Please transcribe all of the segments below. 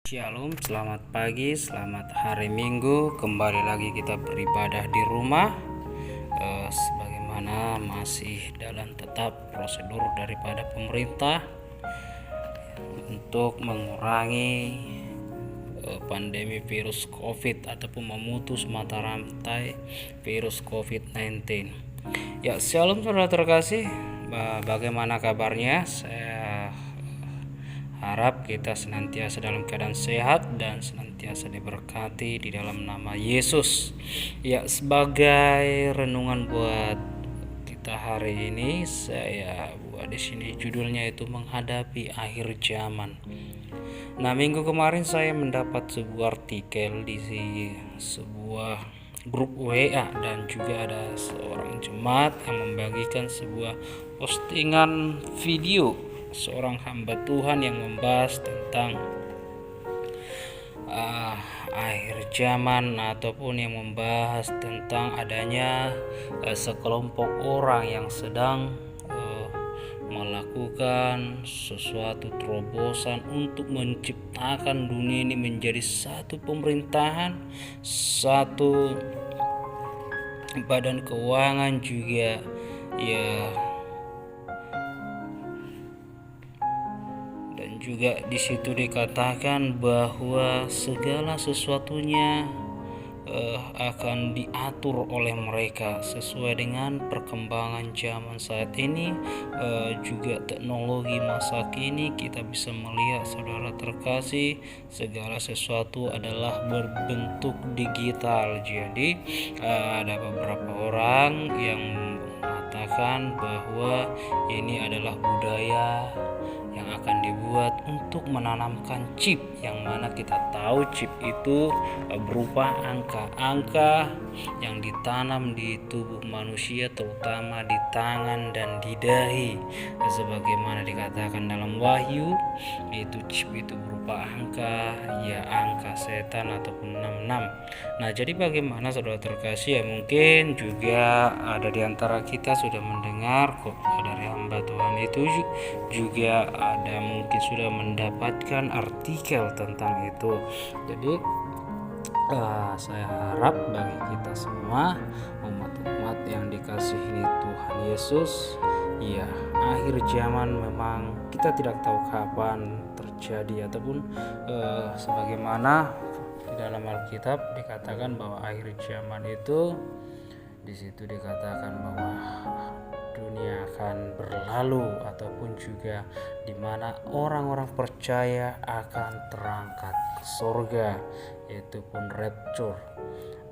Shalom, selamat pagi, selamat hari Minggu. Kembali lagi kita beribadah di rumah. Sebagaimana masih dalam tetap prosedur daripada pemerintah untuk mengurangi pandemi virus COVID ataupun memutus mata rantai virus COVID-19. Ya, shalom saudara terkasih. Bagaimana kabarnya? Saya harap kita senantiasa dalam keadaan sehat dan senantiasa diberkati di dalam nama Yesus. Ya, sebagai renungan buat kita hari ini, saya buat di sini judulnya itu menghadapi akhir zaman. Nah, minggu kemarin saya mendapat sebuah artikel di sebuah grup WA dan juga ada seorang jemaat yang membagikan sebuah postingan video seorang hamba Tuhan yang membahas tentang akhir zaman ataupun yang membahas tentang adanya sekelompok orang yang sedang melakukan sesuatu terobosan untuk menciptakan dunia ini menjadi satu pemerintahan, satu badan keuangan juga juga di situ dikatakan bahwa segala sesuatunya akan diatur oleh mereka sesuai dengan perkembangan zaman saat ini, juga teknologi masa kini. Kita bisa melihat saudara terkasih, segala sesuatu adalah berbentuk digital. Jadi ada beberapa orang yang mengatakan bahwa ini adalah budaya yang akan dibuat untuk menanamkan chip, yang mana kita tahu chip itu berupa angka-angka yang ditanam di tubuh manusia, terutama di tangan dan di dahi. Sebagaimana dikatakan dalam Wahyu, itu chip itu berupa angka, ya angka setan ataupun 66. Nah, jadi bagaimana saudara terkasih, ya mungkin juga ada di antara kita sudah mendengar dari hamba Tuhan itu juga ada mungkin sudah mendapatkan artikel tentang itu. Jadi saya harap bagi kita semua umat-umat yang dikasihi Tuhan Yesus, ya akhir zaman memang kita tidak tahu kapan terjadi ataupun sebagaimana di dalam Alkitab dikatakan bahwa akhir zaman itu di situ dikatakan bahwa dunia akan berlalu ataupun juga di mana orang-orang percaya akan terangkat ke surga, yaitu pun rapture.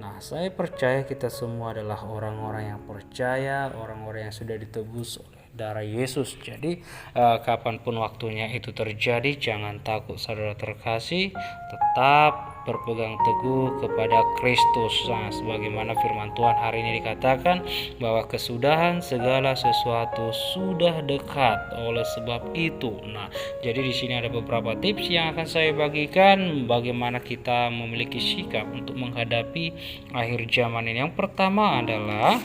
Nah, saya percaya kita semua adalah orang-orang yang percaya, orang-orang yang sudah ditebus oleh darah Yesus. Jadi kapanpun waktunya itu terjadi, jangan takut saudara terkasih, tetap berpegang teguh kepada Kristus. Nah, sebagaimana firman Tuhan hari ini dikatakan bahwa kesudahan segala sesuatu sudah dekat. Oleh sebab itu, nah, jadi di sini ada beberapa tips yang akan saya bagikan bagaimana kita memiliki sikap untuk menghadapi akhir zaman ini. Yang pertama adalah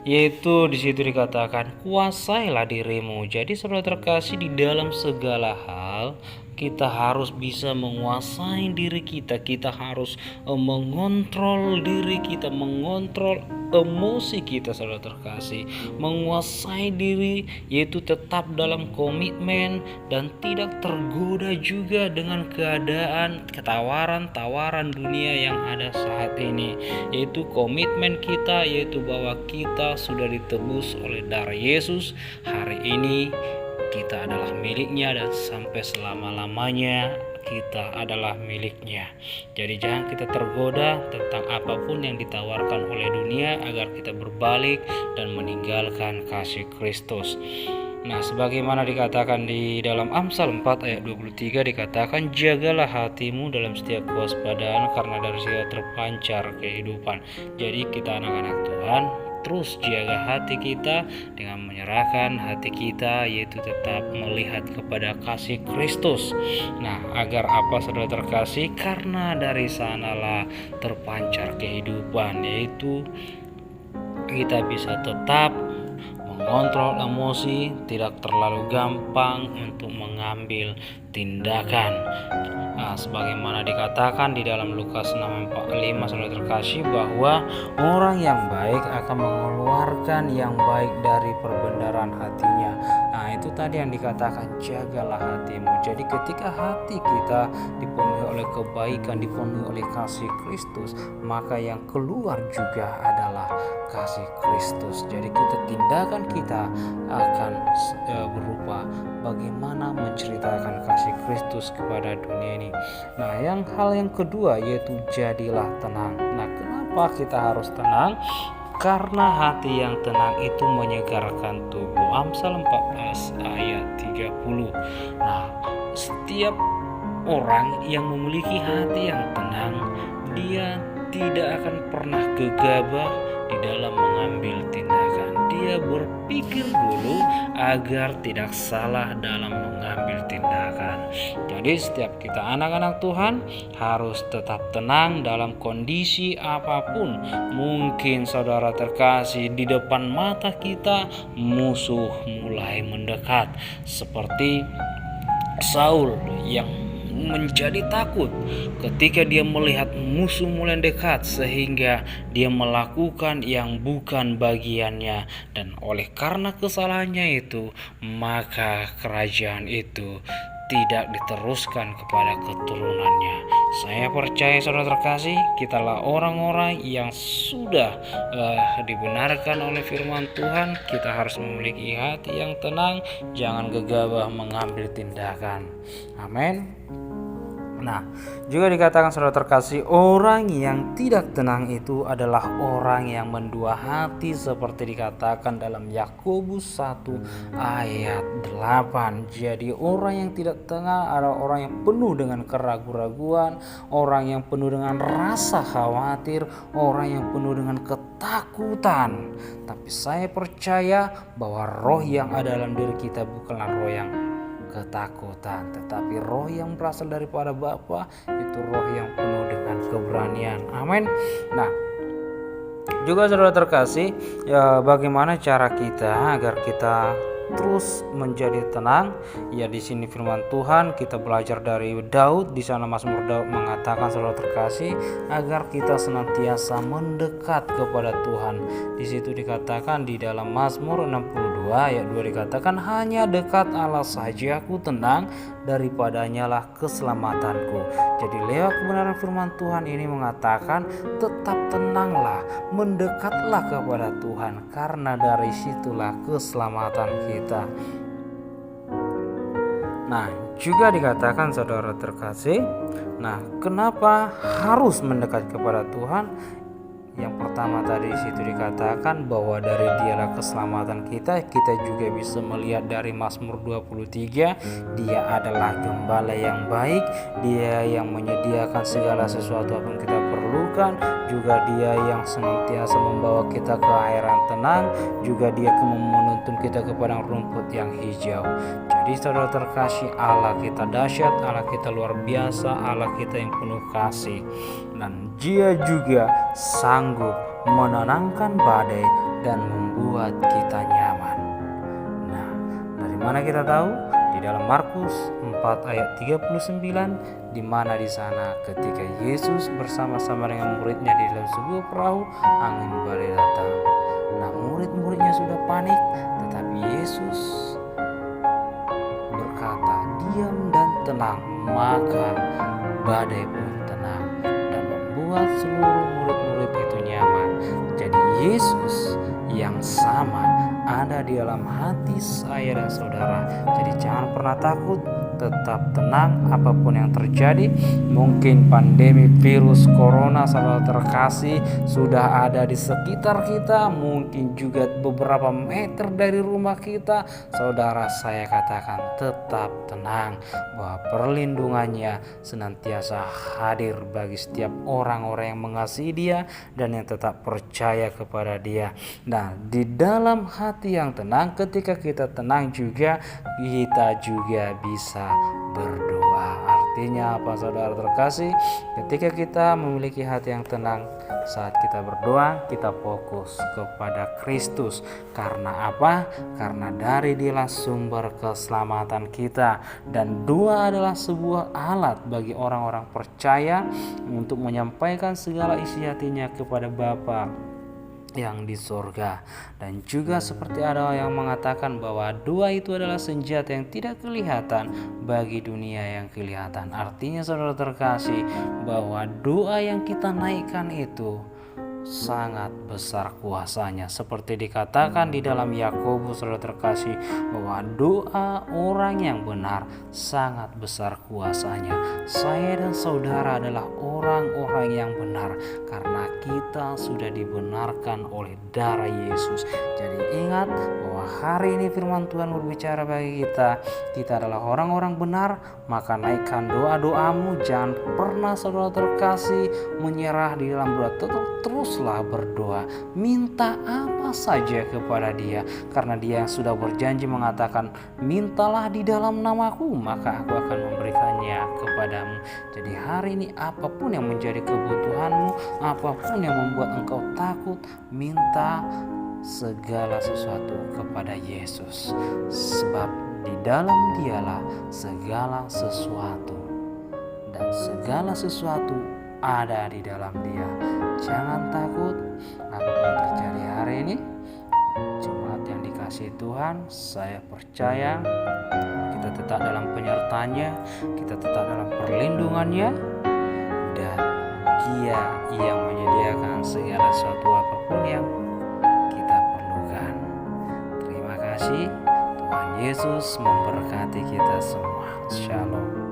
yaitu di situ dikatakan kuasailah dirimu. Jadi saudara terkasih, di dalam segala hal kita harus bisa menguasai diri kita. Kita harus mengontrol diri kita, mengontrol emosi kita saudara terkasih, menguasai diri, yaitu tetap dalam komitmen dan tidak tergoda juga dengan keadaan tawaran dunia yang ada saat ini, yaitu komitmen kita, yaitu bahwa kita sudah ditebus oleh darah Yesus. Hari ini kita adalah miliknya dan sampai selama-lamanya kita adalah miliknya. Jadi jangan kita tergoda tentang apapun yang ditawarkan oleh dunia agar kita berbalik dan meninggalkan kasih Kristus. Nah, sebagaimana dikatakan di dalam Amsal 4 ayat 23 dikatakan, jagalah hatimu dalam setiap kewaspadaan karena dari situ terpancar kehidupan. Jadi kita anak-anak Tuhan terus jaga hati kita dengan menyerahkan hati kita, yaitu tetap melihat kepada kasih Kristus. Nah, agar apa saudara terkasih? Karena dari sanalah terpancar kehidupan, yaitu kita bisa tetap mengontrol emosi, tidak terlalu gampang untuk mengambil tindakan. Sebagaimana dikatakan di dalam Lukas 6:45, saudara terkasih, bahwa orang yang baik akan mengeluarkan yang baik dari perbendaharaan hatinya. Itu tadi yang dikatakan, jagalah hatimu. Jadi ketika hati kita dipenuhi oleh kebaikan, dipenuhi oleh kasih Kristus, maka yang keluar juga adalah kasih Kristus. Jadi tindakan kita akan berupa bagaimana menceritakan kasih Kristus kepada dunia ini. Hal yang kedua yaitu jadilah tenang. Kenapa kita harus tenang? Karena hati yang tenang itu menyegarkan tubuh. Amsal 14 ayat 30. Setiap orang yang memiliki hati yang tenang, dia tidak akan pernah gegabah di dalam mengambil tindakan. Dia berpikir dulu agar tidak salah dalam mengambil tindakan. Jadi setiap kita anak-anak Tuhan harus tetap tenang dalam kondisi apapun. Mungkin saudara terkasih, di depan mata kita musuh mulai mendekat, seperti Saul yang menjadi takut ketika dia melihat musuh mulai dekat, sehingga dia melakukan yang bukan bagiannya, dan oleh karena kesalahannya itu maka kerajaan itu tidak diteruskan kepada keturunannya. Saya percaya saudara terkasih, kitalah orang-orang yang sudah dibenarkan oleh firman Tuhan. Kita harus memiliki hati yang tenang, jangan gegabah mengambil tindakan. Amin. Juga dikatakan saudara terkasih, orang yang tidak tenang itu adalah orang yang mendua hati, seperti dikatakan dalam Yakobus 1 ayat 8. Jadi orang yang tidak tenang adalah orang yang penuh dengan keraguan-raguan, orang yang penuh dengan rasa khawatir, orang yang penuh dengan ketakutan. Tapi saya percaya bahwa roh yang ada dalam diri kita bukanlah roh yang ketakutan, tetapi roh yang berasal daripada Bapa, itu roh yang penuh dengan keberanian. Amin. Juga saudara terkasih, bagaimana cara kita agar kita terus menjadi tenang? Di sini firman Tuhan kita belajar dari Daud. Di sana Mazmur Daud mengatakan saudara terkasih, agar kita senantiasa mendekat kepada Tuhan. Di situ dikatakan di dalam Mazmur 62 ayat 2 dikatakan, hanya dekat Allah saja aku tenang, daripadanya lah keselamatanku. Jadi lewat kebenaran firman Tuhan ini mengatakan, tetap tenanglah, mendekatlah kepada Tuhan, karena dari situlah keselamatan kita. Juga dikatakan saudara terkasih, kenapa harus mendekat kepada Tuhan? Yang pertama tadi di situ dikatakan bahwa dari Dialah keselamatan kita. Kita juga bisa melihat dari Mazmur 23, Dia adalah gembala yang baik, Dia yang menyediakan segala sesuatu apa yang kita perlukan, juga Dia yang senantiasa membawa kita ke air yang tenang, juga Dia menuntun kita ke padang rumput yang hijau. Jadi saudara terkasih, Allah kita dahsyat, Allah kita luar biasa, Allah kita yang penuh kasih, dan Dia juga sanggup menenangkan badai dan membuat kita nyaman. Dari mana kita tahu? Di dalam Markus 4 ayat 39, di mana di sana ketika Yesus bersama-sama dengan muridnya di dalam sebuah perahu, angin badai datang. Murid-muridnya sudah panik, tetapi Yesus berkata, diam dan tenang, maka badai pun tenang, dan membuat seluruh murid-murid itu nyaman. Jadi Yesus yang sama ada di dalam hati saya dan saudara. Jadi jangan pernah takut, tetap tenang apapun yang terjadi. Mungkin pandemi virus corona saudara terkasih sudah ada di sekitar kita, mungkin juga beberapa meter dari rumah kita. Saudara, saya katakan tetap tenang, bahwa perlindungannya senantiasa hadir bagi setiap orang-orang yang mengasihi Dia dan yang tetap percaya kepada Dia. Di dalam hati yang tenang, ketika kita tenang juga, kita juga bisa berdoa. Artinya apa saudara terkasih? Ketika kita memiliki hati yang tenang, saat kita berdoa, kita fokus kepada Kristus. Karena apa? Karena dari Dialah sumber keselamatan kita. Dan doa adalah sebuah alat bagi orang-orang percaya untuk menyampaikan segala isi hatinya kepada Bapa yang di sorga. Dan juga seperti ada yang mengatakan bahwa doa itu adalah senjata yang tidak kelihatan bagi dunia yang kelihatan. Artinya saudara terkasih, bahwa doa yang kita naikkan itu sangat besar kuasanya, seperti dikatakan di dalam Yakobus saudara terkasih, bahwa doa orang yang benar sangat besar kuasanya. Saya dan saudara adalah orang-orang yang benar karena kita sudah dibenarkan oleh darah Yesus. Jadi ingat bahwa hari ini firman Tuhan berbicara bagi kita adalah orang-orang benar. Maka naikkan doa-doamu, jangan pernah saudara terkasih menyerah di dalam doa. Teruslah berdoa, minta apa saja kepada Dia, karena Dia yang sudah berjanji mengatakan, mintalah di dalam namaku, maka aku akan memberikannya kepadamu. Jadi hari ini apapun yang menjadi kebutuhanmu, apapun yang membuat engkau takut, minta segala sesuatu kepada Yesus, sebab di dalam Dialah segala sesuatu, dan segala sesuatu ada di dalam Dia. Jangan takut apapun terjadi hari ini. Jemaat yang dikasihi Tuhan, saya percaya kita tetap dalam penyertanya, kita tetap dalam perlindungannya, dan Dia yang menyediakan segala sesuatu apapun yang kita perlukan. Terima kasih. Tuhan Yesus memberkati kita semua. Shalom.